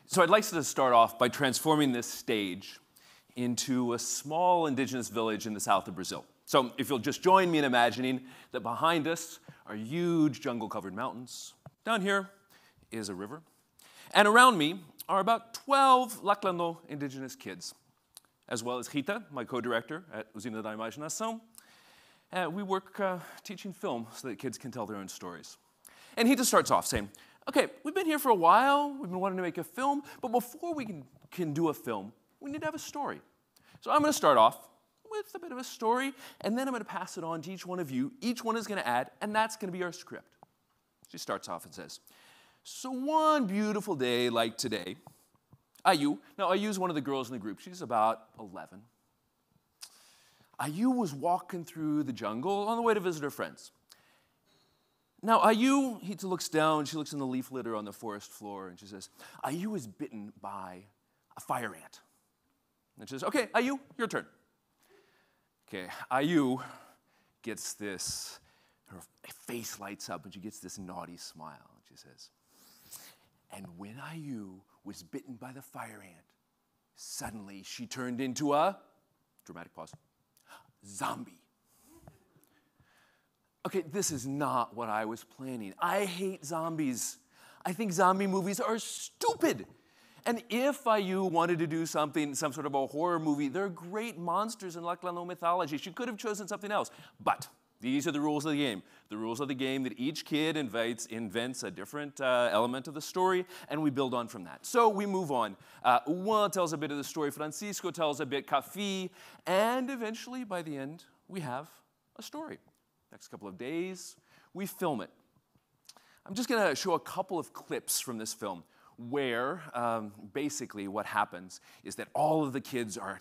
So I'd like to start off by transforming this stage into a small indigenous village in the south of Brazil. So if you'll just join me in imagining that behind us are huge jungle-covered mountains. Down here is a river. And around me are about 12 Laclano indigenous kids, as well as Rita, my co-director at Usina da Imaginação. We work teaching film so that kids can tell their own stories. And Rita starts off saying, okay, we've been here for a while, we've been wanting to make a film, but before we can do a film, we need to have a story. So I'm going to start off with a bit of a story, and then I'm going to pass it on to each one of you. Each one is going to add, and that's going to be our script. She starts off and says, so one beautiful day like today, Ayu, now Ayu is one of the girls in the group, she's about 11. Ayu was walking through the jungle on the way to visit her friends. Now, Ayu, Rita looks down, she looks in the leaf litter on the forest floor, and she says, Ayu was bitten by a fire ant. And she says, okay, Ayu, your turn. Okay, Ayu gets this, her face lights up, and she gets this naughty smile. And she says, and when Ayu was bitten by the fire ant, suddenly she turned into a, dramatic pause, zombie. Okay, this is not what I was planning. I hate zombies. I think zombie movies are stupid. And if Ayu wanted to do something, some sort of a horror movie, they're great monsters in Laclano mythology. She could have chosen something else. But these are the rules of the game. The rules of the game that each kid invents a different element of the story, and we build on from that. So we move on. Juan tells a bit of the story, Francisco tells a bit, Cafi, and eventually, by the end, we have a story. Next couple of days, we film it. I'm just going to show a couple of clips from this film where basically what happens is that all of the kids are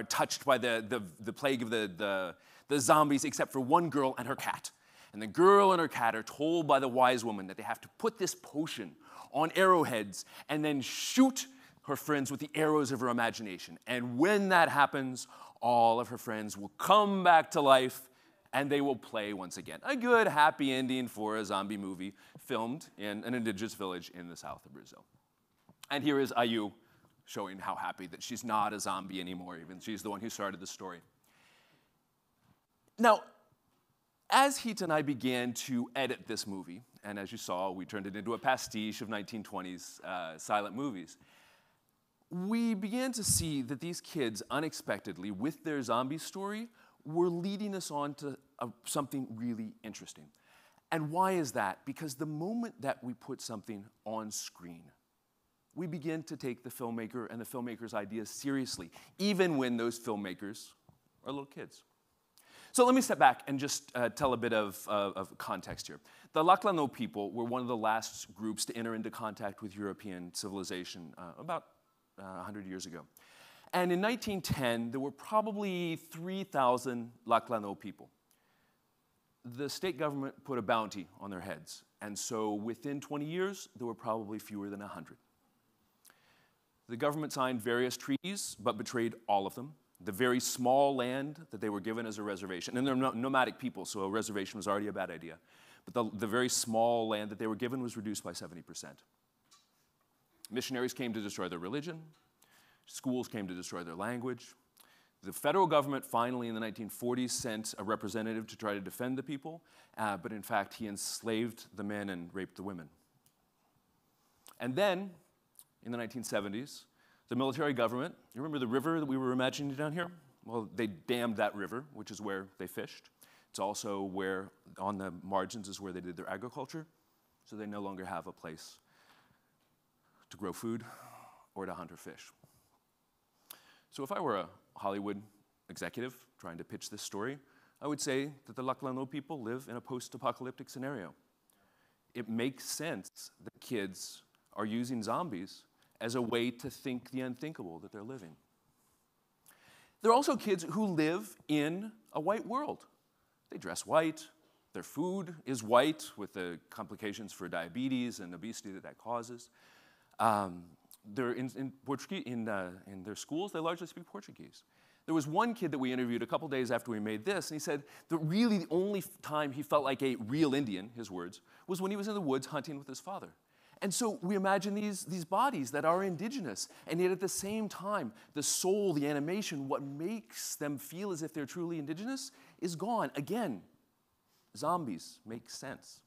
touched by the plague of the zombies except for one girl and her cat. And the girl and her cat are told by the wise woman that they have to put this potion on arrowheads and then shoot her friends with the arrows of her imagination. And when that happens, all of her friends will come back to life and they will play once again. A good, happy ending for a zombie movie filmed in an indigenous village in the south of Brazil. And here is Ayu showing how happy that she's not a zombie anymore, even she's the one who started the story. Now, as Rita and I began to edit this movie, and as you saw, we turned it into a pastiche of 1920s silent movies, we began to see that these kids, unexpectedly, with their zombie story, were leading us on to something really interesting. And why is that? Because the moment that we put something on screen, we begin to take the filmmaker and the filmmaker's ideas seriously, even when those filmmakers are little kids. So let me step back and just tell a bit of context here. The Laclano people were one of the last groups to enter into contact with European civilization about 100 years ago. And in 1910, there were probably 3,000 Laclano people. The state government put a bounty on their heads. And so within 20 years, there were probably fewer than 100. The government signed various treaties, but betrayed all of them. The very small land that they were given as a reservation, and they're nomadic people, so a reservation was already a bad idea. But the very small land that they were given was reduced by 70%. Missionaries came to destroy their religion. Schools came to destroy their language. The federal government finally in the 1940s sent a representative to try to defend the people, but in fact he enslaved the men and raped the women. And then, in the 1970s, the military government, you remember the river that we were imagining down here? Well, they dammed that river, which is where they fished. It's also where, on the margins, is where they did their agriculture, so they no longer have a place to grow food or to hunt or fish. So if I were a Hollywood executive trying to pitch this story, I would say that the Laclano people live in a post-apocalyptic scenario. It makes sense that kids are using zombies as a way to think the unthinkable that they're living. There are also kids who live in a white world. They dress white, their food is white with the complications for diabetes and obesity that causes. They're in their schools, they largely speak Portuguese. There was one kid that we interviewed a couple days after we made this, and he said that really the only time he felt like a real Indian, his words, was when he was in the woods hunting with his father. And so we imagine these bodies that are indigenous, and yet at the same time, the soul, the animation, what makes them feel as if they're truly indigenous is gone. Again, zombies make sense.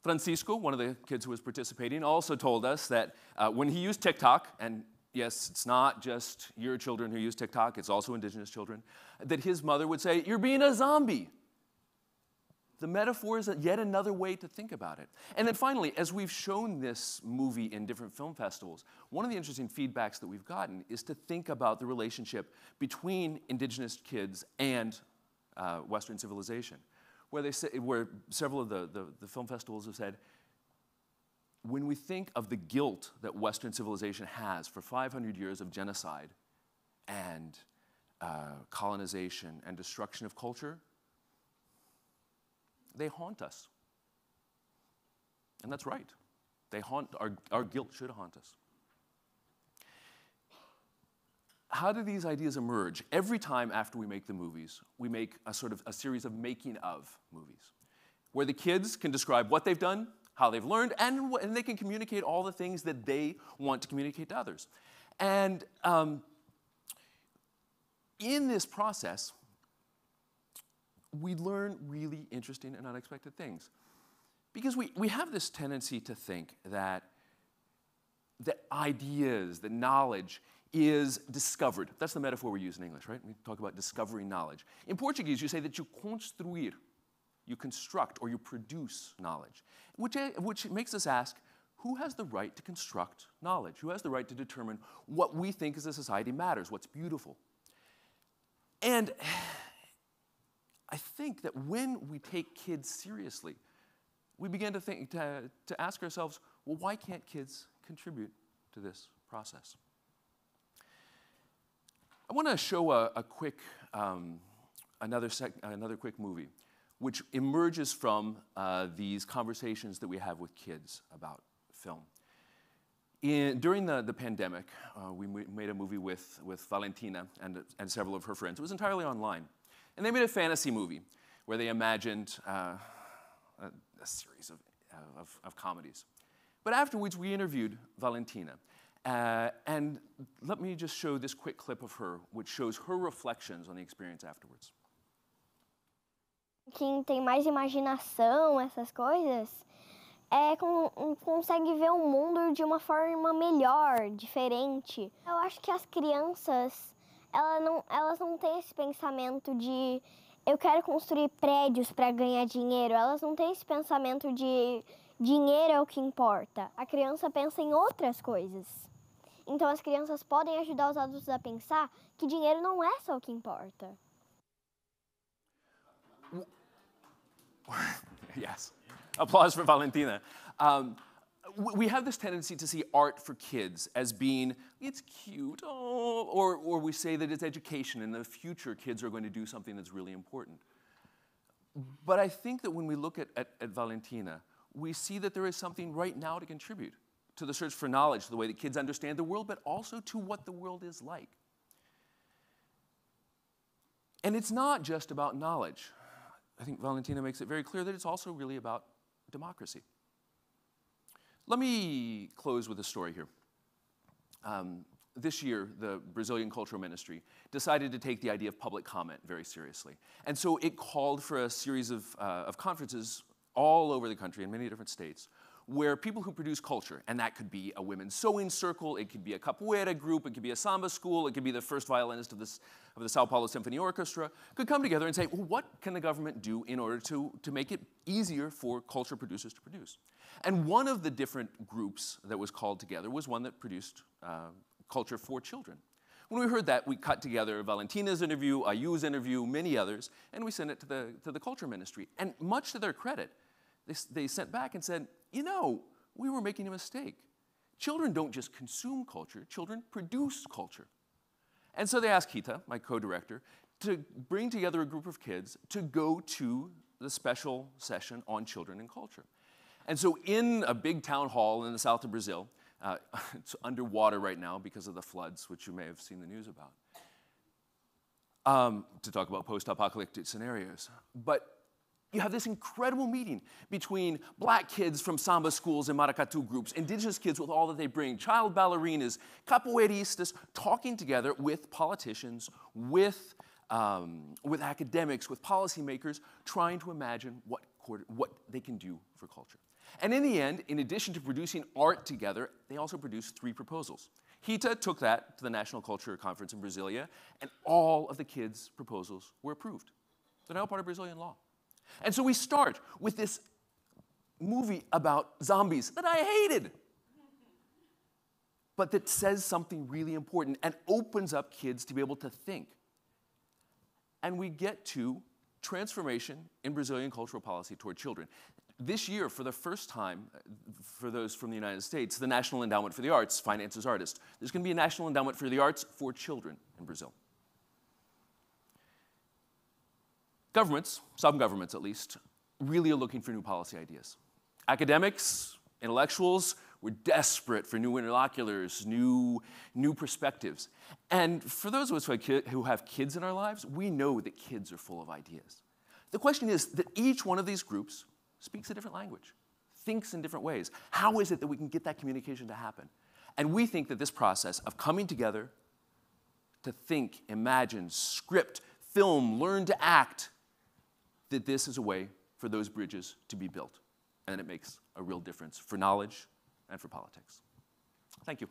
Francisco, one of the kids who was participating, also told us that when he used TikTok, and yes, it's not just your children who use TikTok, it's also indigenous children, that his mother would say, "You're being a zombie." The metaphor is yet another way to think about it. And then finally, as we've shown this movie in different film festivals, one of the interesting feedbacks that we've gotten is to think about the relationship between indigenous kids and Western civilization, where several of the film festivals have said, when we think of the guilt that Western civilization has for 500 years of genocide and colonization and destruction of culture, they haunt us. And that's right. They haunt, our guilt should haunt us. How do these ideas emerge? Every time after we make the movies, we make a sort of a series of making of movies, where the kids can describe what they've done, how they've learned, and they can communicate all the things that they want to communicate to others. And in this process, we learn really interesting and unexpected things. Because we have this tendency to think that ideas, that knowledge is discovered. That's the metaphor we use in English, right? We talk about discovering knowledge. In Portuguese, you say that you construir, you construct or you produce knowledge, which makes us ask, who has the right to construct knowledge? Who has the right to determine what we think as a society matters, what's beautiful? And I think that when we take kids seriously, we begin to ask ourselves, well, why can't kids contribute to this process? I want to show a quick, another quick movie, which emerges from these conversations that we have with kids about film. During the pandemic, we made a movie with Valentina and several of her friends. It was entirely online. And they made a fantasy movie where they imagined a series of comedies. But afterwards, we interviewed Valentina. And let me just show this quick clip of her, which shows her reflections on the experience afterwards. Quem tem mais imaginação, essas coisas, consegue ver o mundo de uma forma melhor, diferente. Eu acho que as crianças, elas não têm esse pensamento de eu quero construir prédios para ganhar dinheiro. Elas não têm esse pensamento de dinheiro é o que importa. A criança pensa em outras coisas. Então as crianças podem ajudar os adultos a pensar que dinheiro não é só o que importa. Yes. Applause for Valentina. We have this tendency to see art for kids as being, it's cute, oh, or we say that it's education. In the future, kids are going to do something that's really important. But I think that when we look at Valentina, we see that there is something right now to contribute to the search for knowledge, to the way that kids understand the world, but also to what the world is like. And it's not just about knowledge. I think Valentina makes it very clear that it's also really about democracy. Let me close with a story here. This year, the Brazilian Cultural Ministry decided to take the idea of public comment very seriously. And so it called for a series of conferences all over the country in many different states where people who produce culture, and that could be a women's sewing circle, it could be a capoeira group, it could be a samba school, it could be the first violinist of the Sao Paulo Symphony Orchestra, could come together and say, well, what can the government do in order to make it easier for culture producers to produce? And one of the different groups that was called together was one that produced culture for children. When we heard that, we cut together Valentina's interview, Ayu's interview, many others, and we sent it to the Culture Ministry. And much to their credit, they sent back and said, you know, we were making a mistake. Children don't just consume culture, children produce culture. And so they asked Kita, my co-director, to bring together a group of kids to go to the special session on children and culture. And so in a big town hall in the south of Brazil, it's underwater right now because of the floods, which you may have seen the news about, to talk about post-apocalyptic scenarios. But you have this incredible meeting between black kids from samba schools and maracatu groups, indigenous kids with all that they bring, child ballerinas, capoeiristas, talking together with politicians, with academics, with policymakers, trying to imagine what they can do for culture. And in the end, in addition to producing art together, they also produced 3 proposals. Rita took that to the National Culture Conference in Brasilia, and all of the kids' proposals were approved. They're now part of Brazilian law. And so we start with this movie about zombies that I hated, but that says something really important and opens up kids to be able to think. And we get to transformation in Brazilian cultural policy toward children. This year, for the first time, for those from the United States, the National Endowment for the Arts finances artists. There's going to be a National Endowment for the Arts for children in Brazil. Governments, some governments at least, really are looking for new policy ideas. Academics, intellectuals, we're desperate for new interlocutors, new perspectives. And for those of us who have kids in our lives, we know that kids are full of ideas. The question is that each one of these groups speaks a different language, thinks in different ways. How is it that we can get that communication to happen? And we think that this process of coming together to think, imagine, script, film, learn to act, that this is a way for those bridges to be built. And it makes a real difference for knowledge and for politics. Thank you.